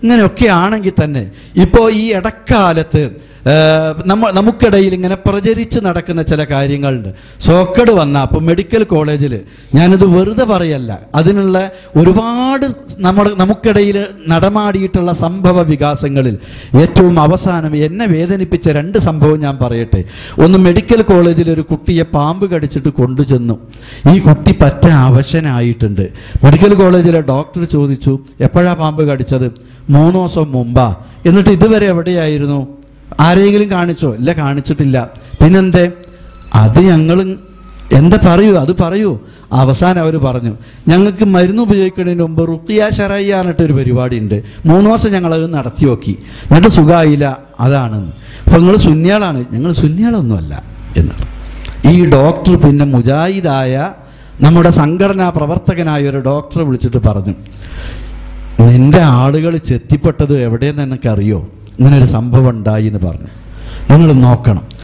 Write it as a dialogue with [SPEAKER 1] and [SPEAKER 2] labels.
[SPEAKER 1] ഇങ്ങനെയൊക്കെ ആണെങ്കിൽ തന്നെ ഇപ്പോൾ ഈ ഇടക്കാലത്ത് നമുക്കിടയിൽ ഇങ്ങനെ പ്രചരിച്ച് നടക്കുന്ന ചില കാര്യങ്ങളുണ്ട്. സോക്കട് വന്ന അപ്പോൾ മെഡിക്കൽ കോളേജിൽ, ഞാനിത് വെറുതെ പറയല്ല, അതിനുള്ള ഒരുപാട് നമുക്കിടയിൽ നടമാടിയിട്ടുള്ള സംഭവ വികാസങ്ങളിൽ ഏറ്റവും അവസാനം എന്നെ വേദനിപ്പിച്ച 2 സംഭവം ഞാൻ പറയട്ടെ. ഒന്ന്, മെഡിക്കൽ കോളേജിൽ ഒരു കുട്ടിയെ പാമ്പ് കടിച്ചിട്ട് കൊണ്ടുചെന്നു. ഈ കുട്ടി പറ്റ അവശനായിട്ടുണ്ട്. മെഡിക്കൽ കോളേജിലെ ഡോക്ടർ ചോദിച്ചു, എപ്പോഴാണ് പാമ്പ് കടിച്ചത്? 3 ദിവസം മുമ്പാ. എന്നിട്ട് ഇതുവരെ എവിടെയായിരുന്നു? ആരെങ്കിലും കാണിച്ചോ? ഇല്ല, കാണിച്ചിട്ടില്ല. പിന്നെന്തേ? അത് ഞങ്ങൾ എന്താ പറയൂ, അത് പറയൂ. അവസാനം അവർ പറഞ്ഞു, ഞങ്ങൾക്ക് മരുന്ന് ഉപയോഗിക്കുന്നതിന് മുമ്പ് റുഖിയ ശറയ്യ എന്നിട്ടൊരു പരിപാടി ഉണ്ട്, 3 ദിവസം ഞങ്ങളത് നടത്തി നോക്കി, എന്നിട്ട് സുഖമായില്ല, അതാണെന്ന്. അപ്പം നിങ്ങൾ സുന്നിയാളാണ്. ഞങ്ങൾ സുന്നിയാളൊന്നുമല്ല എന്ന്. ഈ ഡോക്ടർ പിന്നെ മുജാഹിദായ നമ്മുടെ സംഘടനാ പ്രവർത്തകനായ ഒരു ഡോക്ടറെ വിളിച്ചിട്ട് പറഞ്ഞു, നിന്റെ ആളുകൾ ചെത്തിപ്പെട്ടത് എവിടെയെന്ന് എനിക്കറിയോ? ഇങ്ങനൊരു സംഭവം ഉണ്ടായി എന്ന് പറഞ്ഞു. നിങ്ങൾ നോക്കണം.